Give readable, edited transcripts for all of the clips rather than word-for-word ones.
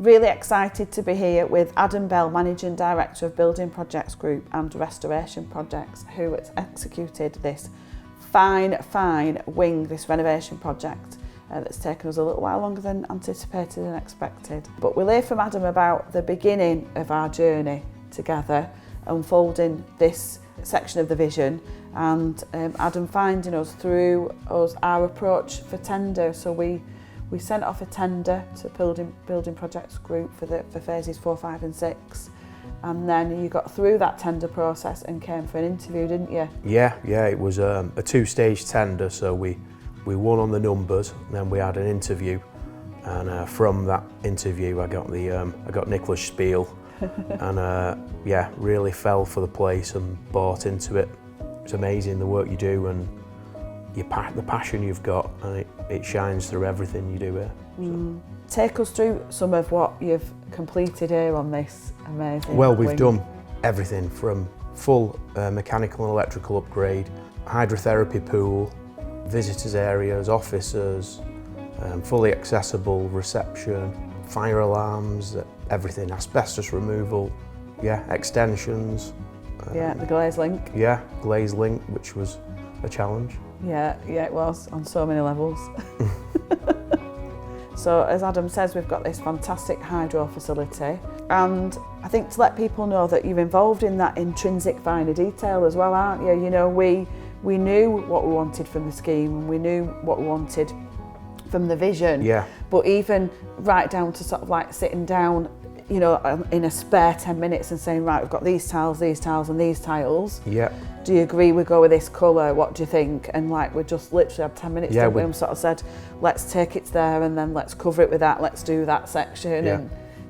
Really excited to be here with Adam Bell, Managing Director of Building Projects Group and Restoration Projects, who has executed this fine wing, this renovation project that's taken us a little while longer than anticipated and expected. But we'll hear from Adam about the beginning of our journey together, unfolding this section of the vision, and Adam finding us through our approach for tender. So we sent off a tender to Building Projects Group for phases 4, 5 and 6, and then you got through that tender process and came for an interview, didn't you? Yeah, it was a 2-stage tender, so we won on the numbers, and then we had an interview, and from that interview I got Nicholas Spiel, and really fell for the place and bought into it. It's amazing the work you do and the passion you've got, and it shines through everything you do here. So. Take us through some of what you've completed here on this amazing Well, we've wing. done everything from full mechanical and electrical upgrade, hydrotherapy pool, visitors areas, offices, fully accessible reception, fire alarms, everything, asbestos removal, extensions. The glaze link. Yeah, glaze link, which was a challenge. Yeah, it was on so many levels. So as Adam says, we've got this fantastic hydro facility, and I think to let people know that you're involved in that intrinsic finer detail as well, aren't you? You know, we knew what we wanted from the scheme, and we knew what we wanted from the vision. Yeah. But even right down to sort of like sitting down, you know, in a spare 10 minutes and saying, right, we've got these tiles and these tiles. Yeah. Do you agree we go with this colour? What do you think? And like, we just literally had 10 minutes to we sort of said, let's take it there and then let's cover it with that, let's do that section. Yeah.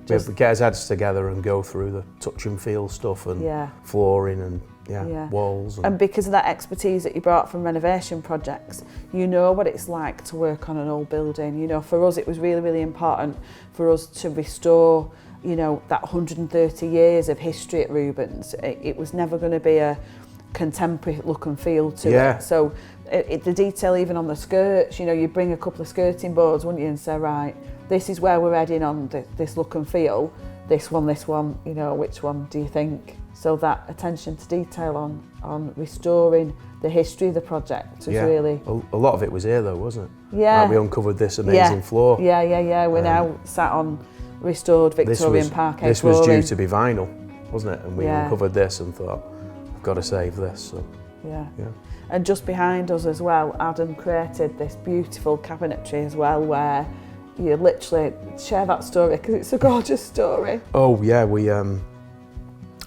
And we get our heads together and go through the touch and feel stuff and flooring and walls. And because of that expertise that you brought from renovation projects, you know what it's like to work on an old building. You know, for us it was really, really important for us to restore, you know, that 130 years of history at Reuben's. It was never going to be a contemporary look and feel to it. So the detail even on the skirts, you know, you bring a couple of skirting boards, wouldn't you, and say, right, this is where we're heading on this look and feel. This one, you know, which one do you think? So that attention to detail on restoring the history of the project was really... A lot of it was here though, wasn't it? Yeah. Like we uncovered this amazing floor. Yeah. We're now sat on restored Victorian parquet This was due to be vinyl, wasn't it? And we uncovered this and thought, we've got to save this. So. Yeah. And just behind us as well, Adam created this beautiful cabinetry as well, where you literally share that story because it's a gorgeous story. Oh yeah, we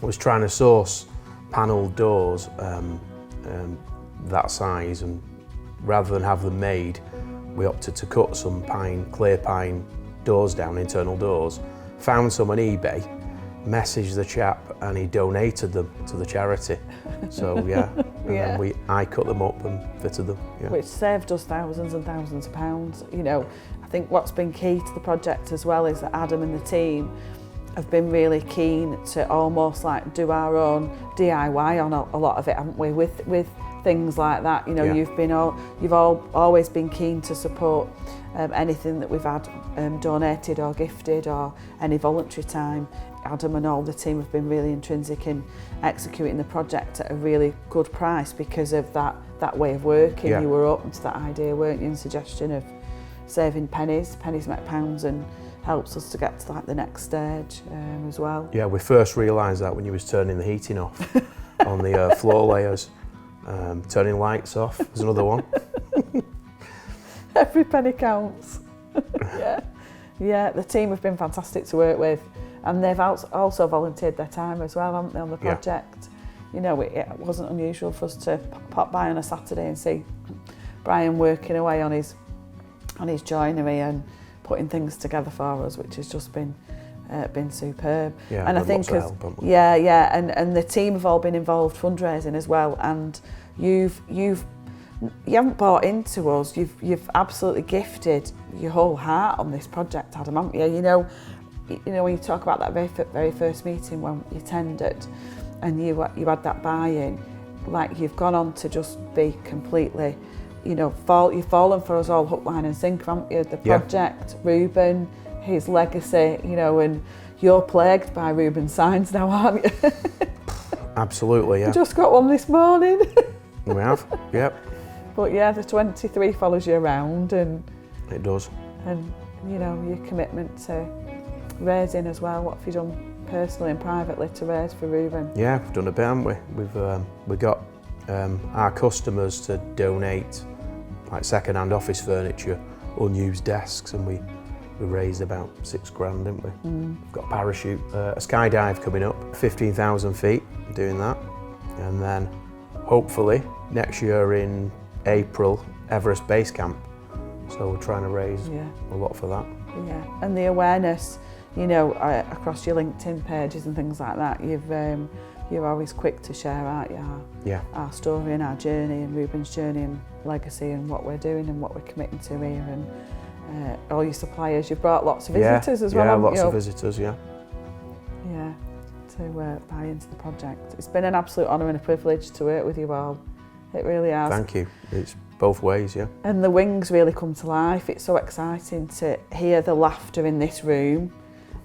was trying to source panelled doors that size, and rather than have them made, we opted to cut some clear pine doors down, internal doors. Found some on eBay, messaged the chap, and he donated them to the charity. So then I cut them up and fitted them. Which saved us thousands and thousands of pounds. You know, I think what's been key to the project as well is that Adam and the team have been really keen to almost like do our own DIY on a lot of it, haven't we? With things like that, you know, you've always been keen to support anything that we've had donated or gifted, or any voluntary time. Adam and all the team have been really intrinsic in executing the project at a really good price because of that way of working. You were open to that idea, weren't you, and suggestion of saving pennies make pounds, and helps us to get to like the next stage as well. Yeah, we first realised that when you was turning the heating off on the floor layers. Turning lights off was another one. Every penny counts. Yeah, the team have been fantastic to work with, and they've also volunteered their time as well, haven't they, on the project. You know, it wasn't unusual for us to pop by on a Saturday and see Brian working away on his joinery and putting things together for us, which has just been superb. Yeah, and I think and the team have all been involved fundraising as well, and you haven't bought into us, you've absolutely gifted your whole heart on this project, Adam, haven't you? You know when you talk about that very first meeting when you tendered and you had that buy-in, like you've gone on to just be completely, you know, you've fallen for us all hook, line and sinker, haven't you? The project, Reuben, his legacy, you know, and you're plagued by Reuben signs now, aren't you? Absolutely, yeah. Just got one this morning. We have, yep. But yeah, the 23 follows you around, and It does. and you know, your commitment to raising as well. What have you done personally and privately to raise for Reuben? Yeah, we've done a bit, haven't we? We got our customers to donate like second-hand office furniture, unused desks, and we raised about £6,000, didn't we? We've got a parachute, a skydive coming up, 15,000 feet, doing that, and then hopefully next year in April, Everest Base Camp. So we're trying to raise a lot for that. Yeah, and the awareness, you know, across your LinkedIn pages and things like that, you're always quick to share, aren't you? Our story and our journey, and Reuben's journey and legacy, and what we're doing and what we're committing to here, and all your suppliers. You've brought lots of visitors as well, haven't you? Yeah, lots of visitors, yeah. Yeah, to buy into the project. It's been an absolute honour and a privilege to work with you all. It really has. Thank you. It's both ways, yeah. And the wings really come to life. It's so exciting to hear the laughter in this room,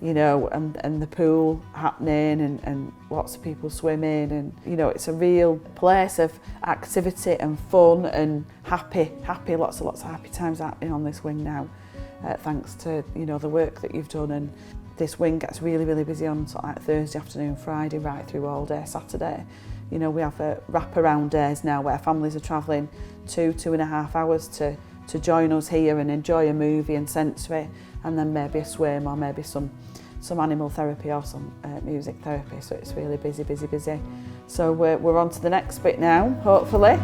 you know, and the pool happening, and lots of people swimming, and you know, it's a real place of activity and fun and happy, lots of happy times happening on this wing now, thanks to, you know, the work that you've done. And this wing gets really, really busy on sort of like Thursday afternoon, Friday, right through all day Saturday. You know, we have wrap-around days now where families are travelling 2.5 hours to join us here and enjoy a movie and sensory, and then maybe a swim, or maybe some animal therapy, or some music therapy. So it's really busy. So we're on to the next bit now, hopefully.